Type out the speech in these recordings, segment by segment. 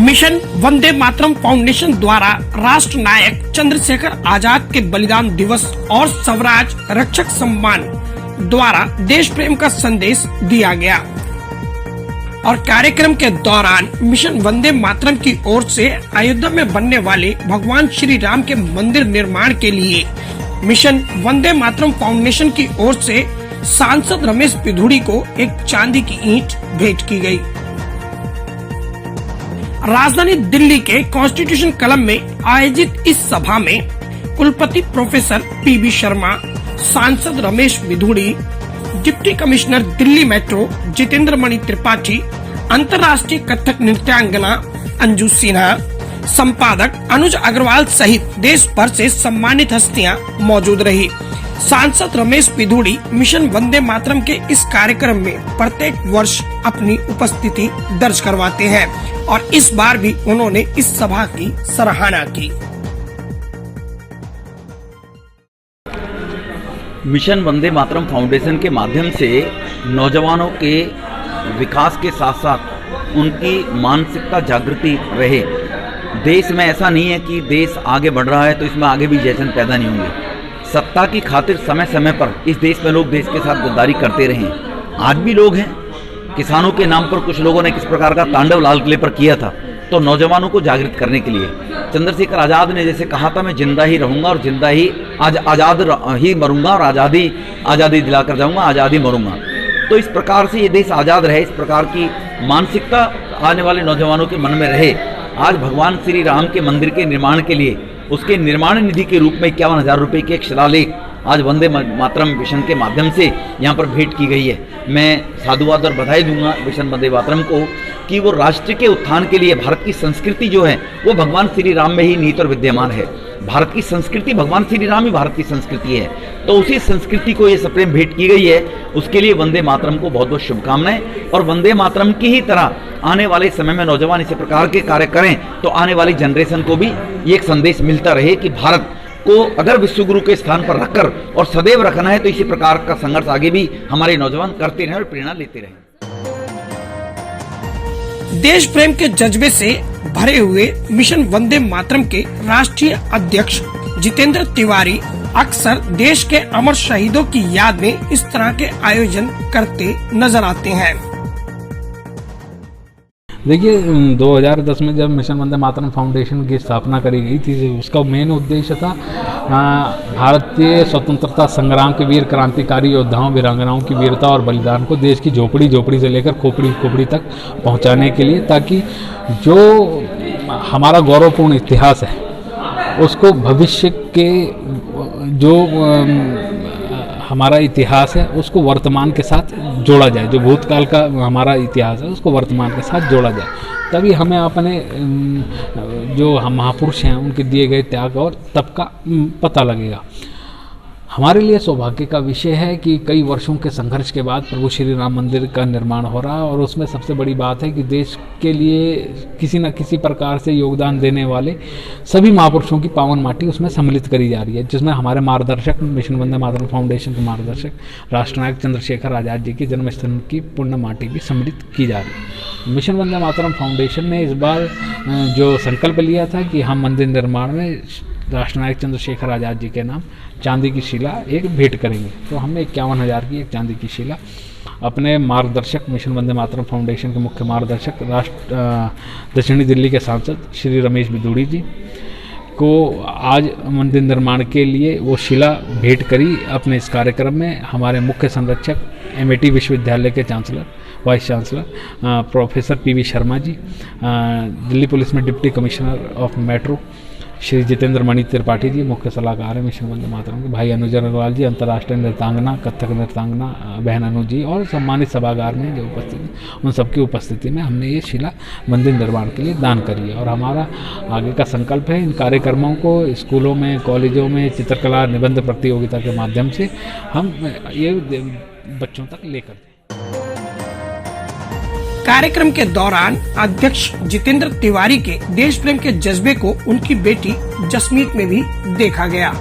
Mission Vande मातरम foundation द्वारा राष्ट्र नायक चंद्रशेखर आजाद के बलिदान दिवस और स्वराज रक्षक सम्मान द्वारा देश प्रेम का संदेश दिया गया और कार्यक्रम के दौरान मिशन वंदे मातरम की ओर से अयोध्या में बनने वाले भगवान श्री राम के मंदिर निर्माण के लिए मिशन वंदे मातरम फाउंडेशन की ओर से सांसद रमेश पिधूड़ी को एक चांदी की ईंट भेंट की गई। राजधानी दिल्ली के कॉन्स्टिट्यूशन क्लब में आयोजित इस सभा में कुलपति प्रोफेसर पीबी शर्मा, सांसद Ramesh Bidhuri, deputy commissioner Delhi metro Jitendra Mani Tripathi, अंतर्राष्ट्रीय कथक नृत्यांगना अंजू सिन्हा, संपादक अनुज अग्रवाल सहित देश भर से सम्मानित हस्तियां मौजूद रही। सांसद रमेश पिधूड़ी मिशन वंदे मातरम के इस कार्यक्रम में प्रत्येक वर्ष अपनी उपस्थिति दर्ज करवाते हैं और इस बार भी उन्होंने इस सभा की सराहना की। मिशन वंदे मातरम फाउंडेशन के माध्यम से नौजवानों के विकास के साथ साथ उनकी मानसिकता जागृति रहे। देश में ऐसा नहीं है कि देश आगे बढ़ रहा है तो इसमें आगे भी जैसन पैदा नहीं होंगे। सत्ता की खातिर समय समय पर इस देश में लोग देश के साथ गद्दारी करते रहे। आज भी लोग हैं। किसानों के नाम पर कुछ लोगों ने किस प्रकार का तांडव लाल किले पर किया था, तो नौजवानों को जागृत करने के लिए चंद्रशेखर आज़ाद ने जैसे कहा था, मैं जिंदा ही रहूंगा और जिंदा ही आज़ाद ही मरूंगा और आज़ादी दिलाकर जाऊंगा, आज़ादी मरूंगा। तो इस प्रकार से ये देश आज़ाद रहे, इस प्रकार की मानसिकता आने वाले नौजवानों के मन में रहे। आज भगवान श्री राम के मंदिर के निर्माण के लिए उसके निर्माण निधि के रूप में 51,000 रुपये की एक शिलालेख आज वंदे मातरम मिशन के माध्यम से यहाँ पर भेंट की गई है। मैं साधुवाद और बधाई दूंगा मिशन वंदे मातरम को कि वो राष्ट्र के उत्थान के लिए भारत की संस्कृति जो है वो भगवान श्री राम में ही निहित और विद्यमान है। भारत की संस्कृति, भगवान श्री राम ही भारत की संस्कृति है, तो उसी संस्कृति को ये सप्रेम भेंट की गई है। उसके लिए वंदे मातरम को बहुत बहुत शुभकामनाएं। और वंदे मातरम की ही तरह आने वाले समय में नौजवान इसी प्रकार के कार्य करें तो आने वाली जनरेशन को भी ये एक संदेश मिलता रहे कि भारत को अगर विश्वगुरु के स्थान पर रखकर और सदैव रखना है तो इसी प्रकार का संघर्ष आगे भी हमारे नौजवान करते रहें और प्रेरणा लेते रहें। देश प्रेम के जज्बे से भरे हुए मिशन वंदे मातरम के राष्ट्रीय अध्यक्ष जितेंद्र तिवारी अक्सर देश के अमर शहीदों की याद में इस तरह के आयोजन करते नजर आते हैं। देखिए 2010 में जब मिशन वंदे मातरम फाउंडेशन की स्थापना करी गई थी, उसका मेन उद्देश्य था भारतीय स्वतंत्रता संग्राम के वीर क्रांतिकारी योद्धाओं वीरांगनाओं की वीरता और बलिदान को देश की झोपड़ी झोपड़ी से लेकर खोपड़ी खोपड़ी तक पहुंचाने के लिए, ताकि जो हमारा गौरवपूर्ण इतिहास है उसको भविष्य के जो हमारा इतिहास है उसको वर्तमान के साथ जोड़ा जाए। जो भूतकाल का हमारा इतिहास है उसको वर्तमान के साथ जोड़ा जाए, तभी हमें अपने जो हम महापुरुष हैं उनके दिए गए त्याग और तप का पता लगेगा। हमारे लिए सौभाग्य का विषय है कि कई वर्षों के संघर्ष के बाद प्रभु श्री राम मंदिर का निर्माण हो रहा है और उसमें सबसे बड़ी बात है कि देश के लिए किसी न किसी प्रकार से योगदान देने वाले सभी महापुरुषों की पावन माटी उसमें सम्मिलित करी जा रही है, जिसमें हमारे मार्गदर्शक मिशन वंदे मातरम फाउंडेशन के मार्गदर्शक राष्ट्रनायक चंद्रशेखर आज़ाद जी की जन्मस्थल की पुण्य माटी भी सम्मिलित की जा रही है। मिशन वंदे मातरम फाउंडेशन ने इस बार जो संकल्प लिया था कि हम मंदिर निर्माण में राष्ट्रनायक चंद्रशेखर आज़ाद जी के नाम चांदी की शिला एक भेंट करेंगे, तो हमने 51,000 की एक चांदी की शिला अपने मार्गदर्शक मिशन वंदे मातरम फाउंडेशन के मुख्य मार्गदर्शक दक्षिणी दिल्ली के सांसद श्री रमेश पिधूड़ी जी को आज मंदिर निर्माण के लिए वो शिला भेंट करी। अपने इस कार्यक्रम में हमारे मुख्य संरक्षक MIT विश्वविद्यालय के chancellor vice chancellor professor PB Sharma ji, Delhi police में deputy commissioner of metro Shri Jitendra Mani Tripathi ji, मुख्य सलाहकार है मिशन वंदे मातरम के भाई अनुज अग्रवाल जी, अंतर्राष्ट्रीय नृत्यांगना कथक नृत्यांगना बहन अनु जी और सम्मानित सभागार में जो उपस्थित उन सबकी उपस्थिति में हमने ये शिला मंदिर निर्माण के लिए दान करी है। और हमारा आगे का संकल्प है इन कार्यक्रमों को स्कूलों में, कॉलेजों में चित्रकला निबंध प्रतियोगिता के माध्यम से हम ये बच्चों तक लेकर जाएं। कार्यक्रम के दौरान अध्यक्ष जितेंद्र तिवारी के देश प्रेम के जज्बे को उनकी बेटी जसमीत में भी देखा गया।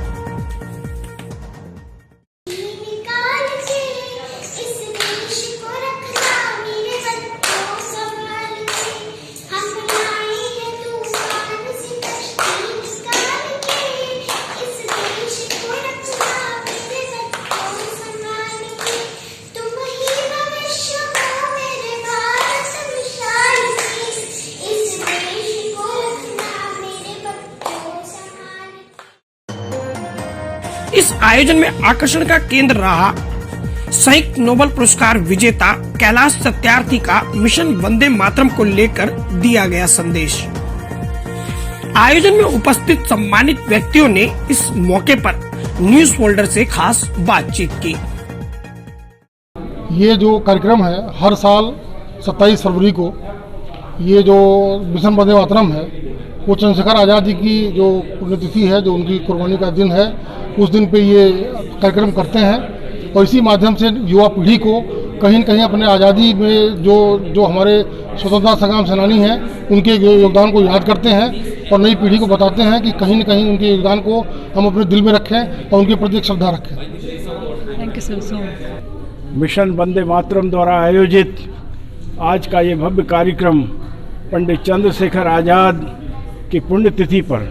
इस आयोजन में आकर्षण का केंद्र रहा संयुक्त नोबेल पुरस्कार विजेता कैलाश सत्यार्थी का मिशन वंदे मातरम को लेकर दिया गया संदेश। आयोजन में उपस्थित सम्मानित व्यक्तियों ने इस मौके पर न्यूज फोल्डर से खास बातचीत की। ये जो कार्यक्रम है हर साल 27 फरवरी को ये जो मिशन वंदे मातरम है वो चंद्रशेखर आज़ाद जी की जो पुण्यतिथि है, जो उनकी कुर्बानी का दिन है, उस दिन पे ये कार्यक्रम करते हैं और इसी माध्यम से युवा पीढ़ी को कहीं न कहीं अपने आज़ादी में जो हमारे स्वतंत्रता संग्राम सेनानी हैं उनके योगदान को याद करते हैं और नई पीढ़ी को बताते हैं कि कहीं न कहीं उनके योगदान को हम अपने दिल में रखें और उनके प्रति एक श्रद्धा रखें। Thank you sir so much. Mission Vande Mataram द्वारा आयोजित आज का ये भव्य कार्यक्रम पंडित चंद्रशेखर आज़ाद की पुण्यतिथि पर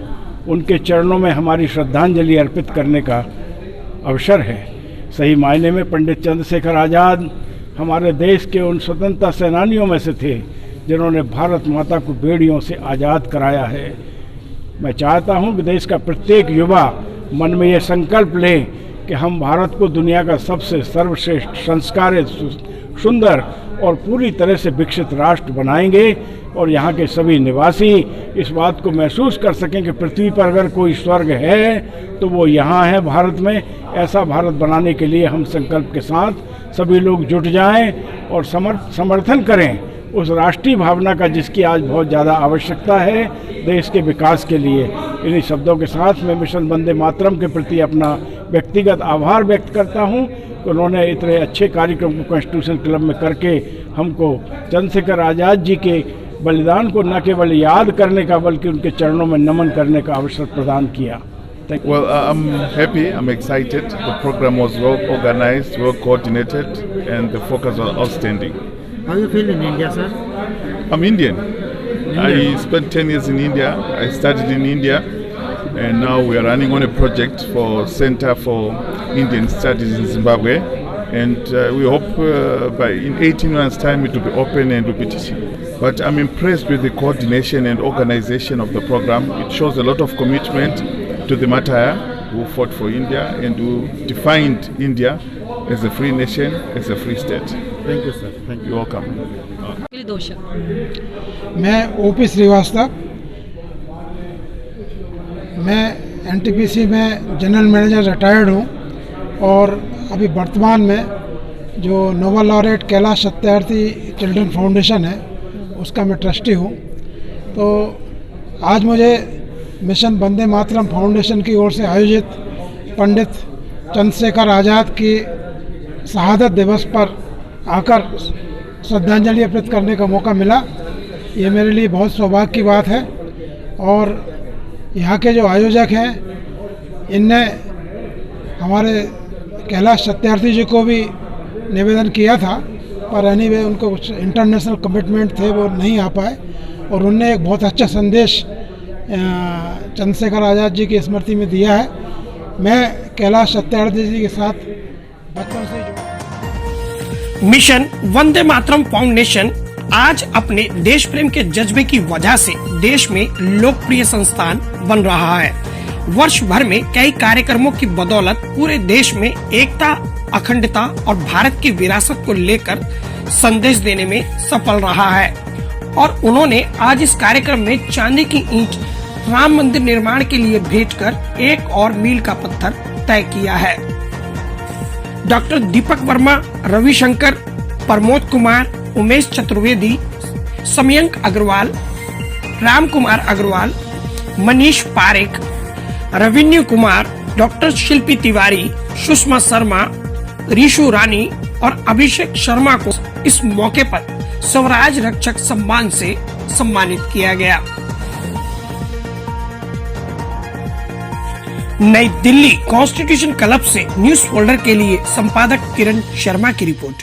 उनके चरणों में हमारी श्रद्धांजलि अर्पित करने का अवसर है। सही मायने में पंडित चंद्रशेखर आज़ाद हमारे देश के उन स्वतंत्रता सेनानियों में से थे जिन्होंने भारत माता को बेड़ियों से आज़ाद कराया है। मैं चाहता हूं कि देश का प्रत्येक युवा मन में ये संकल्प ले कि हम भारत को दुनिया का सबसे सर्वश्रेष्ठ, संस्कारित, सुंदर और पूरी तरह से विकसित राष्ट्र बनाएंगे और यहाँ के सभी निवासी इस बात को महसूस कर सकें कि पृथ्वी पर अगर कोई स्वर्ग है तो वो यहाँ है भारत में। ऐसा भारत बनाने के लिए हम संकल्प के साथ सभी लोग जुट जाएं और समर्थन करें उस राष्ट्रीय भावना का जिसकी आज बहुत ज़्यादा आवश्यकता है देश के विकास के लिए। इन्हीं शब्दों के साथ मैं मिशन वंदे मातरम के प्रति अपना व्यक्तिगत आभार व्यक्त करता हूं कि उन्होंने इतने अच्छे कार्यक्रम को कॉन्स्टिट्यूशन क्लब में करके हमको चंद्रशेखर आज़ाद जी के बलिदान को न केवल याद करने का बल्कि उनके चरणों में नमन करने का अवसर प्रदान किया। Well, I'm happy, I'm excited. The program was well organized, well coordinated, and the focus was outstanding. How do you feel in India, sir? I'm Indian. I spent 10 years in India. I studied in India, and now we are running on a project for Center for Indian Studies in Zimbabwe, and we hope by in 18 months' time it will be open and will be teaching. But I'm impressed with the coordination and organization of the program. It shows a lot of commitment to the Mataya who fought for India and who defined India as a free nation, as a free state. Thank you, sir. Thank you. You're welcome. मैं OP Srivastava, मैं NTPC में general manager retired हूँ और अभी वर्तमान में जो Nobel laureate Kailash Satyarthi children foundation है उसका मैं ट्रस्टी हूँ। तो आज मुझे मिशन वंदे मातरम फाउंडेशन की ओर से आयोजित पंडित चंद्रशेखर आज़ाद की शहादत दिवस पर आकर श्रद्धांजलि अर्पित करने का मौका मिला। ये मेरे लिए बहुत सौभाग्य की बात है और यहाँ के जो आयोजक हैं इनने हमारे कैलाश सत्यार्थी जी को भी निवेदन किया था, पर एनीवे उनको कुछ इंटरनेशनल कमिटमेंट थे, वो नहीं आ पाए और उनने एक बहुत अच्छा संदेश चंद्रशेखर आज़ाद जी की स्मृति में दिया है। मैं कैलाश सत्यार्थी जी के साथ बचपन से जुड़ा। मिशन वंदे मातरम फाउंडेशन आज अपने देश प्रेम के जज्बे की वजह से देश में लोकप्रिय संस्थान बन रहा है। वर्ष भर में कई कार्यक्रमों की बदौलत पूरे देश में एकता, अखंडता और भारत की विरासत को लेकर संदेश देने में सफल रहा है और उन्होंने आज इस कार्यक्रम में चांदी की ईंट राम मंदिर निर्माण के लिए भेजकर एक और मील का पत्थर तय किया है। डॉक्टर दीपक वर्मा, रविशंकर, प्रमोद कुमार, उमेश चतुर्वेदी, समयंक अग्रवाल, राम कुमार अग्रवाल, मनीष पारेख, रविन्यू कुमार, डॉक्टर शिल्पी तिवारी, सुषमा शर्मा, ऋषु रानी और अभिषेक शर्मा को इस मौके पर स्वराज रक्षक सम्मान से सम्मानित किया गया। नई दिल्ली कॉन्स्टिट्यूशन क्लब से न्यूज फोल्डर के लिए संपादक किरण शर्मा की रिपोर्ट।